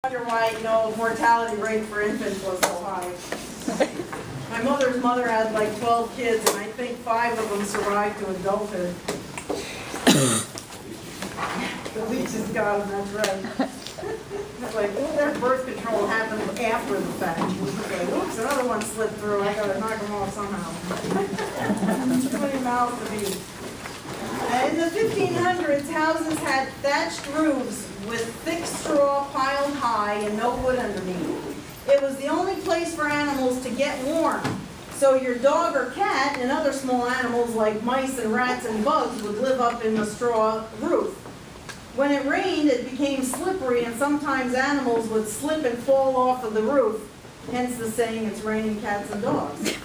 Wonder why, mortality rate for infants was so high. My mother's mother had like 12 kids, and I think 5 of them survived to adulthood. The least is God, and that's right. It's like, their birth control happened after the fact. She was like, oops, another one slipped through. I gotta knock them off somehow. Too many mouths to feed. In the 1500s, houses had thatched roofs with thick straw piled high and no wood underneath. It was the only place for animals to get warm. So your dog or cat and other small animals like mice and rats and bugs would live up in the straw roof. When it rained, it became slippery, and sometimes animals would slip and fall off of the roof, hence the saying, it's raining cats and dogs.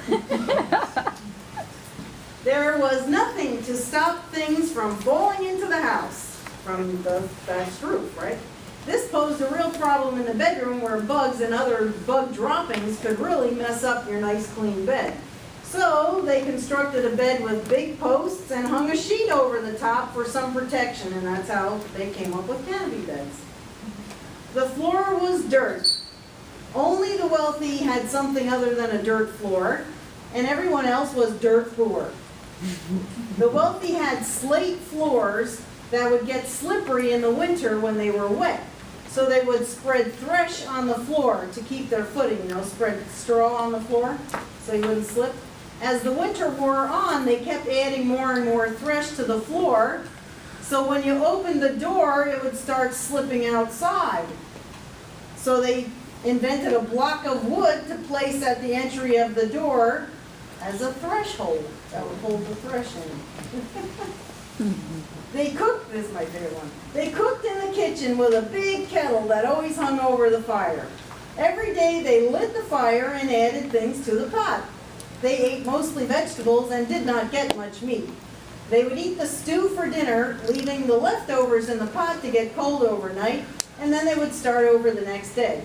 There was nothing to stop things from falling into the house from the thatched roof, right? This posed a real problem in the bedroom where bugs and other bug droppings could really mess up your nice clean bed. So they constructed a bed with big posts and hung a sheet over the top for some protection, and that's how they came up with canopy beds. The floor was dirt. Only the wealthy had something other than a dirt floor, and everyone else was dirt poor. The wealthy had slate floors that would get slippery in the winter when they were wet. So they would spread thresh on the floor to keep their footing, spread straw on the floor so you wouldn't slip. As the winter wore on, they kept adding more and more thresh to the floor. So when you opened the door, it would start slipping outside. So they invented a block of wood to place at the entry of the door as a threshold that would hold the thresh in. They cooked, this is my favorite one, they cooked in the kitchen with a big kettle that always hung over the fire. Every day they lit the fire and added things to the pot. They ate mostly vegetables and did not get much meat. They would eat the stew for dinner, leaving the leftovers in the pot to get cold overnight, and then they would start over the next day.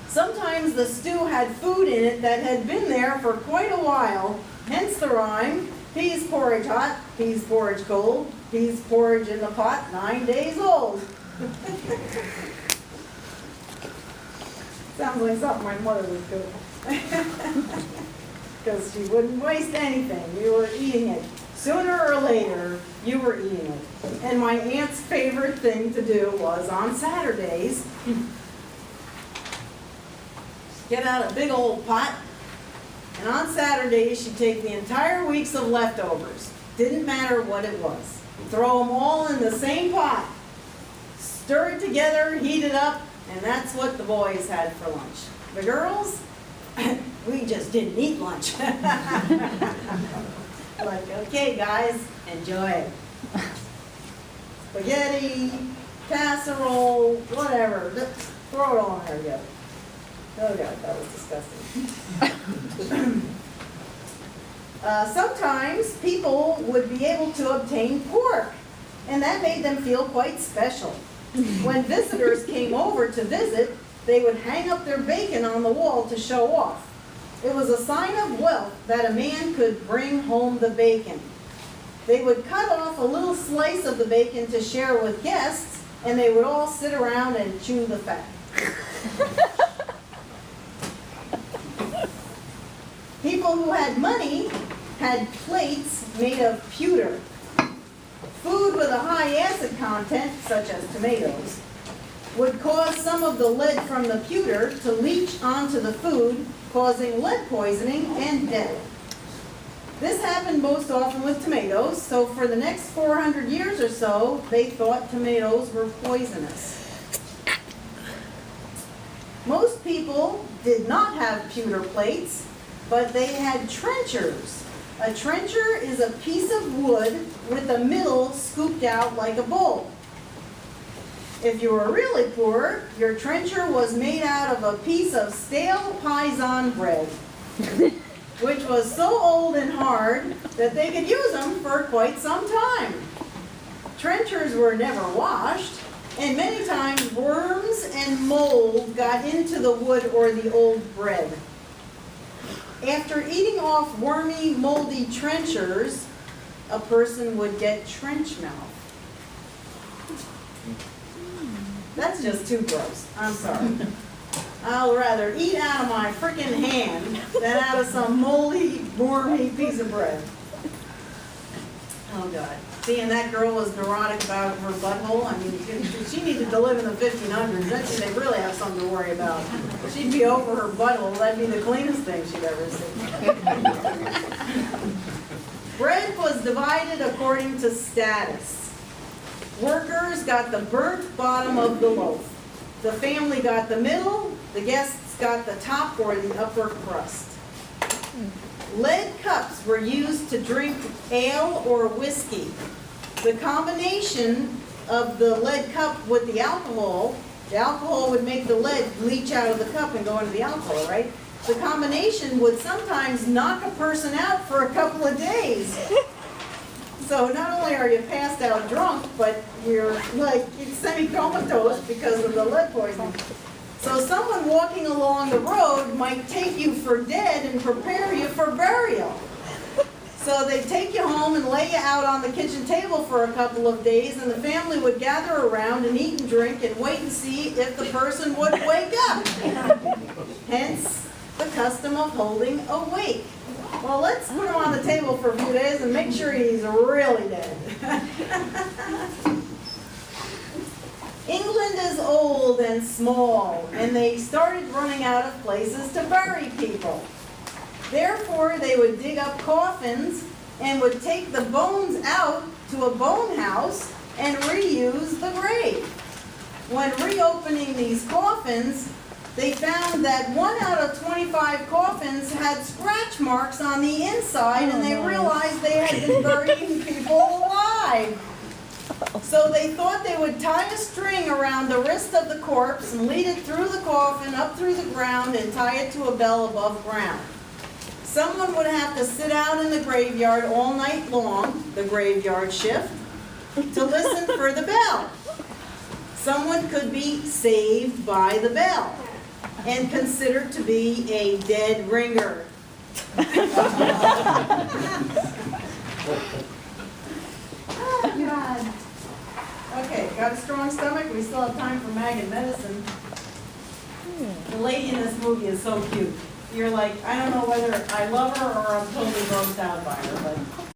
Sometimes the stew had food in it that had been there for quite a while, hence the rhyme, peas porridge hot, peas porridge cold, peas porridge in the pot, 9 days old. Sounds like something my mother would cook. Because she wouldn't waste anything. You were eating it. Sooner or later, you were eating it. And my aunt's favorite thing to do was on Saturdays, get out a big old pot, and on Saturdays she'd take the entire weeks of leftovers. Didn't matter what it was. Throw them all in the same pot. Stir it together, heat it up, and that's what the boys had for lunch. The girls, we just didn't eat lunch. Like, okay guys, enjoy it. Spaghetti, casserole, whatever, throw it all in there together. Oh God, that was disgusting. Sometimes people would be able to obtain pork, and that made them feel quite special. When visitors came over to visit, they would hang up their bacon on the wall to show off. It was a sign of wealth that a man could bring home the bacon. They would cut off a little slice of the bacon to share with guests, and they would all sit around and chew the fat. People who had money had plates made of pewter. Food with a high acid content, such as tomatoes, would cause some of the lead from the pewter to leach onto the food, causing lead poisoning and death. This happened most often with tomatoes, so for the next 400 years or so, they thought tomatoes were poisonous. Most people did not have pewter plates, but they had trenchers. A trencher is a piece of wood with the middle scooped out like a bowl. If you were really poor, your trencher was made out of a piece of stale Paisan bread, which was so old and hard that they could use them for quite some time. Trenchers were never washed, and many times worms and mold got into the wood or the old bread. After eating off wormy, moldy trenchers, a person would get trench mouth. That's just too gross. I'm sorry. I'll rather eat out of my freaking hand than out of some moldy, wormy piece of bread. Oh, God. Seeing that girl was neurotic about her butthole, I mean, she needed to live in the 1500s. Then she'd really have something to worry about. She'd be over her butthole. That'd be the cleanest thing she'd ever seen. Bread was divided according to status. Workers got the burnt bottom of the loaf. The family got the middle, the guests got the top or the upper crust. Lead cups were used to drink ale or whiskey. The combination of the lead cup with the alcohol would make the lead leach out of the cup and go into the alcohol, right? The combination would sometimes knock a person out for a couple of days. So not only are you passed out drunk, but you're like semi-comatose because of the lead poisoning. So someone walking along the road might take you for dead and prepare you for burial. So they'd take you home and lay you out on the kitchen table for a couple of days, and the family would gather around and eat and drink and wait and see if the person would wake up. Hence the custom of holding a wake. Well, let's put him on the table for a few days and make sure he's really dead. England is old and small, and they started running out of places to bury people. Therefore, they would dig up coffins and would take the bones out to a bone house and reuse the grave. When reopening these coffins, they found that 1 out of 25 coffins had scratch marks on the inside, and they realized they had been burying people alive. So they thought they would tie a string around the wrist of the corpse and lead it through the coffin, up through the ground, and tie it to a bell above ground. Someone would have to sit out in the graveyard all night long, the graveyard shift, to listen for the bell. Someone could be saved by the bell and considered to be a dead ringer. Oh, God. Okay, got a strong stomach? We still have time for maggot medicine. The lady in this movie is so cute. You're like, I don't know whether I love her or I'm totally grossed out by her, but